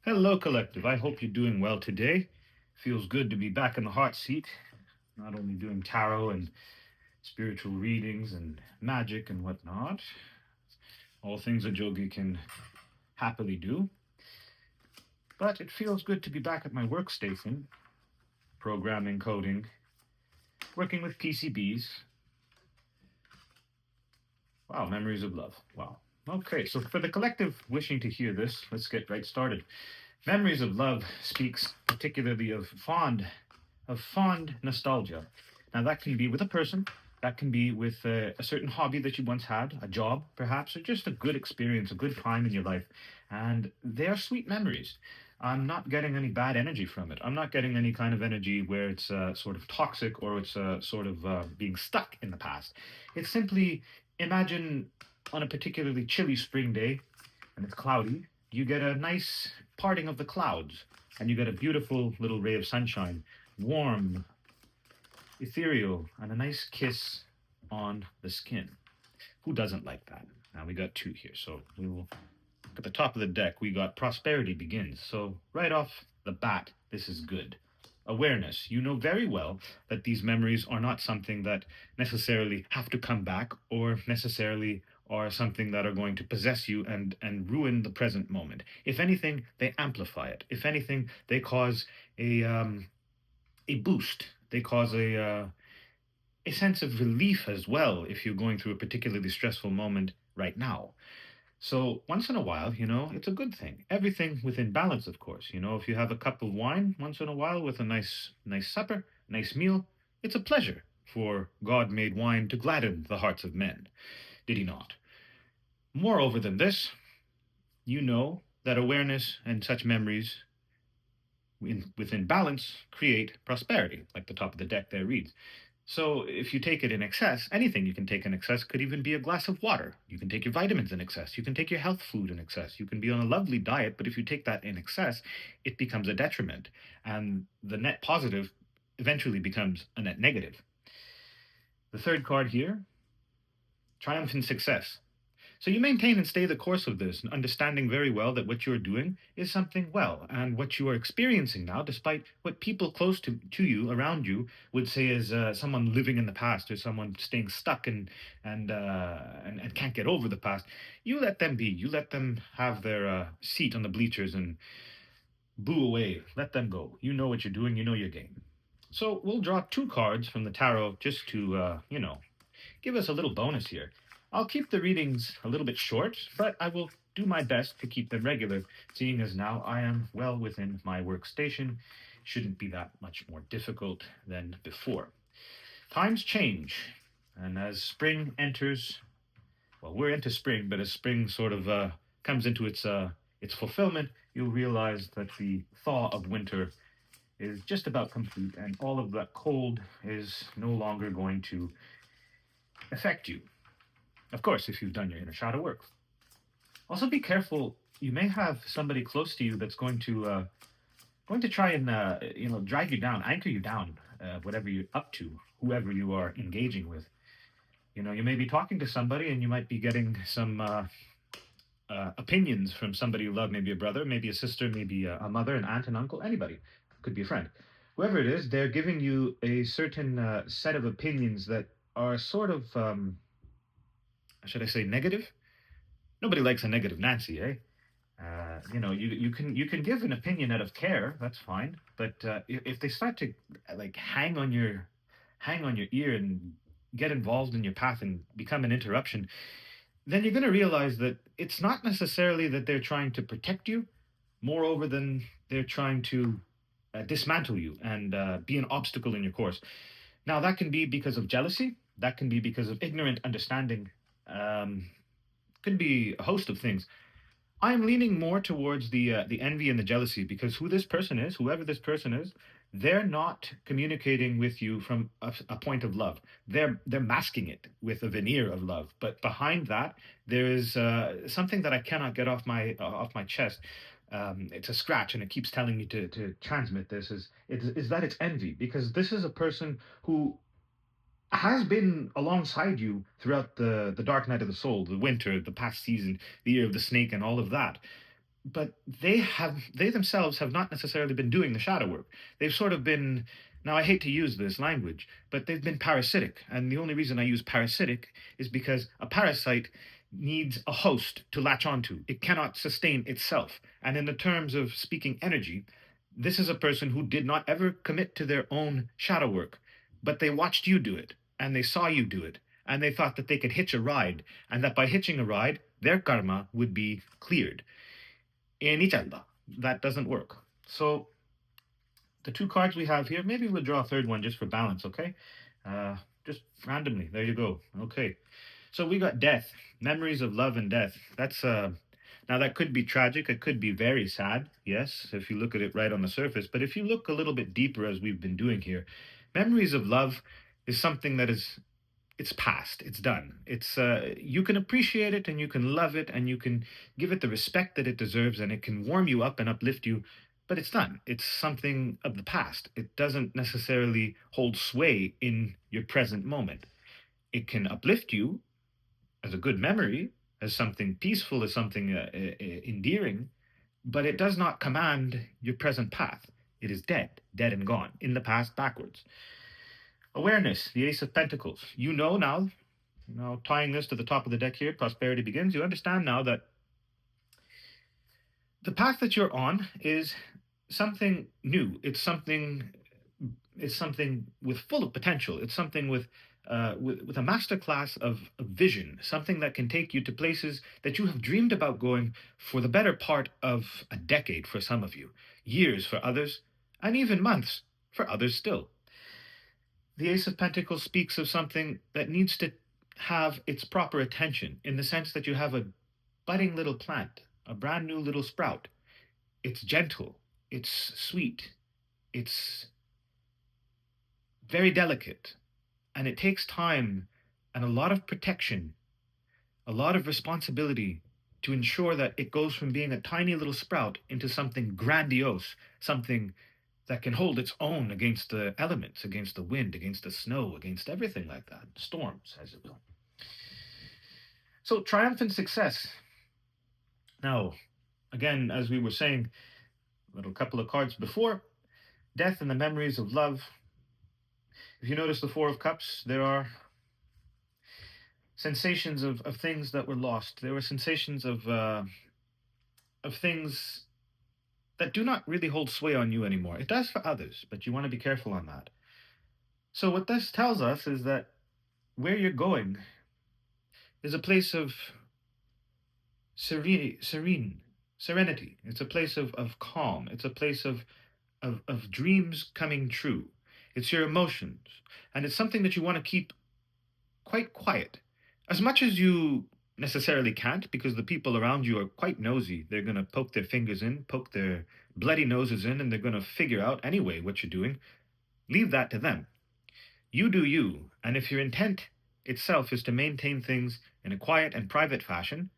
Hello, Collective. I hope you're doing well today. Feels good to be back in the hot seat, not only doing tarot and spiritual readings and magic and whatnot, all things a yogi can happily do, but it feels good to be back at my workstation, programming, coding, working with PCBs. Wow, memories of love. Wow. Okay, so for the collective wishing to hear this, let's get right started. Memories of love speaks particularly of fond nostalgia. Now, that can be with a person, that can be with a certain hobby that you once had, a job perhaps, or just a good experience, a good time in your life. And they are sweet memories. I'm not getting any bad energy from it. I'm not getting any kind of energy where it's sort of toxic or it's sort of being stuck in the past. It's simply imagine on a particularly chilly spring day and it's cloudy, you get a nice parting of the clouds and you get a beautiful little ray of sunshine, warm, ethereal, and a nice kiss on the skin. Who doesn't like that? Now we got two here, so we will at the top of the deck. We got prosperity begins. So right off the bat, this is good. Awareness. You know very well that these memories are not something that necessarily have to come back or necessarily are something that are going to possess you and ruin the present moment. If anything, they amplify it. If anything, they cause a boost. They cause a sense of relief as well if you're going through a particularly stressful moment right now. So once in a while, it's a good thing. Everything within balance, of course. If you have a cup of wine once in a while with a nice supper, nice meal, it's a pleasure. For God made wine to gladden the hearts of men. Did he not? Moreover than this, you know that awareness and such memories within balance create prosperity, like the top of the deck there reads. So if you take it in excess, anything you can take in excess could even be a glass of water. You can take your vitamins in excess. You can take your health food in excess. You can be on a lovely diet, but if you take that in excess, it becomes a detriment. And the net positive eventually becomes a net negative. The third card here, triumph and success. So you maintain and stay the course of this, understanding very well that what you're doing is something well, and what you are experiencing now, despite what people close to you, around you, would say is someone living in the past or someone staying stuck and can't get over the past. You let them be. You let them have their seat on the bleachers and boo away. Let them go. You know what you're doing. You know your game. So we'll draw two cards from the tarot just to give us a little bonus here. I'll keep the readings a little bit short, but I will do my best to keep them regular, seeing as now I am well within my workstation. Shouldn't be that much more difficult than before. Times change, and as spring enters, well, we're into spring, but as spring sort of comes into its fulfillment, you'll realize that the thaw of winter is just about complete, and all of that cold is no longer going to affect you. Of course, if you've done your inner shadow work. Also, be careful. You may have somebody close to you that's going to try and drag you down, anchor you down, whatever you're up to, whoever you are engaging with. You may be talking to somebody, and you might be getting some opinions from somebody you love, maybe a brother, maybe a sister, maybe a mother, an aunt, an uncle, anybody. Could be a friend. Whoever it is, they're giving you a certain set of opinions that are sort of, should I say, negative? Nobody likes a negative Nancy, eh? You can give an opinion out of care, that's fine. But if they start to like hang on your ear and get involved in your path and become an interruption, then you're going to realize that it's not necessarily that they're trying to protect you, moreover than they're trying to dismantle you and be an obstacle in your course. Now that can be because of jealousy. That can be because of ignorant understanding. Um, could be a host of things. I'm leaning more towards the envy and the jealousy because whoever this person is, they're not communicating with you from a point of love. They're masking it with a veneer of love, but behind that there is something that I cannot get off my chest. It's a scratch, and it keeps telling me to transmit this. Is that it's envy because this is a person who has been alongside you throughout the dark night of the soul, the winter, the past season, the year of the snake, and all of that. but they themselves have not necessarily been doing the shadow work. They've sort of been, now I hate to use this language, but they've been parasitic. And the only reason I use parasitic is because a parasite needs a host to latch onto. It cannot sustain itself. And in the terms of speaking energy, this is a person who did not ever commit to their own shadow work, but they watched you do it and they saw you do it and they thought that they could hitch a ride, and that by hitching a ride their karma would be cleared. Any chalda. That doesn't work. So the two cards we have here, maybe we'll draw a third one just for balance, okay? Just randomly. There you go. Okay. So we got death, memories of love and death. That's now that could be tragic. It could be very sad. Yes, if you look at it right on the surface. But if you look a little bit deeper, as we've been doing here, memories of love is something that is, it's past, it's done. It's you can appreciate it and you can love it and you can give it the respect that it deserves and it can warm you up and uplift you, but it's done. It's something of the past. It doesn't necessarily hold sway in your present moment. It can uplift you as a good memory, as something peaceful, as something endearing, but it does not command your present path. It is dead, dead and gone, in the past, backwards. Awareness, the Ace of Pentacles. You know now, tying this to the top of the deck here, prosperity begins. You understand now that the path that you're on is something new. It's something with full of potential. It's something with a masterclass of vision, something that can take you to places that you have dreamed about going for the better part of a decade for some of you, years for others, and even months for others still. The Ace of Pentacles speaks of something that needs to have its proper attention in the sense that you have a budding little plant, a brand new little sprout. It's gentle, it's sweet, it's very delicate, and it takes time and a lot of protection, a lot of responsibility to ensure that it goes from being a tiny little sprout into something grandiose, something that can hold its own against the elements, against the wind, against the snow, against everything like that, storms, as it will. So, triumphant success. Now, again, as we were saying a little couple of cards before, death and the memories of love. If you notice the Four of Cups, there are sensations of things that were lost. There were sensations of things that do not really hold sway on you anymore. It does for others, but you want to be careful on that. So what this tells us is that where you're going is a place of serenity. It's a place of calm. It's a place of dreams coming true. It's your emotions. And it's something that you want to keep quite quiet. As much as you necessarily can't, because the people around you are quite nosy. They're going to poke their fingers in, poke their bloody noses in, and they're going to figure out anyway what you're doing. Leave that to them. You do you, and if your intent itself is to maintain things in a quiet and private fashion,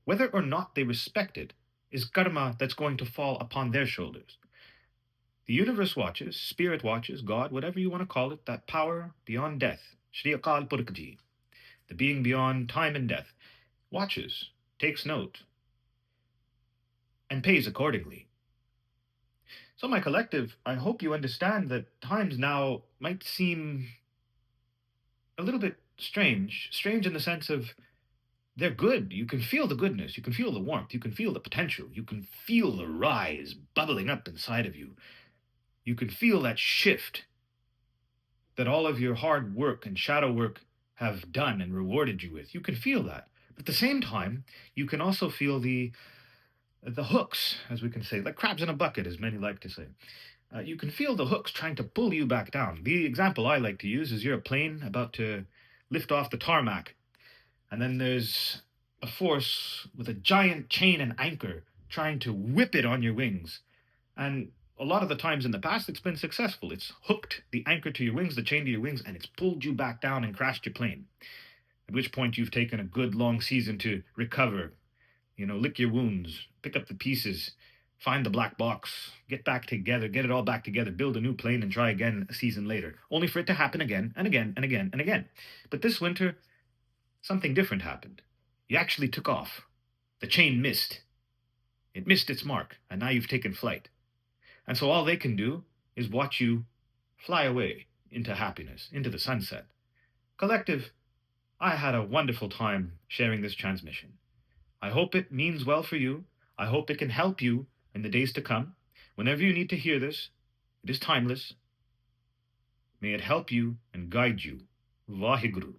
whether or not they respect it is karma that's going to fall upon their shoulders. The universe watches, spirit watches, God, whatever you want to call it, that power beyond death, Shri Akal Purkji, the being beyond time and death, watches, takes note, and pays accordingly. So, my collective, I hope you understand that times now might seem a little bit strange in the sense of they're good. You can feel the goodness, you can feel the warmth, you can feel the potential, you can feel the rise bubbling up inside of you. You can feel that shift that all of your hard work and shadow work have done and rewarded you with. You can feel that. But at the same time, you can also feel the hooks, as we can say, like crabs in a bucket, as many like to say. You can feel the hooks trying to pull you back down. The example I like to use is you're a plane about to lift off the tarmac, and then there's a force with a giant chain and anchor trying to whip it on your wings. And a lot of the times in the past, it's been successful. It's hooked the anchor to your wings, the chain to your wings, and it's pulled you back down and crashed your plane. At which point you've taken a good long season to recover, lick your wounds, pick up the pieces, find the black box, get back together, get it all back together, build a new plane, and try again a season later, only for it to happen again and again and again and again. But this winter, something different happened. You actually took off. The chain missed. It missed its mark, and now you've taken flight. And so all they can do is watch you fly away into happiness, into the sunset. Collective, I had a wonderful time sharing this transmission. I hope it means well for you. I hope it can help you in the days to come. Whenever you need to hear this, it is timeless. May it help you and guide you. Vaheguru.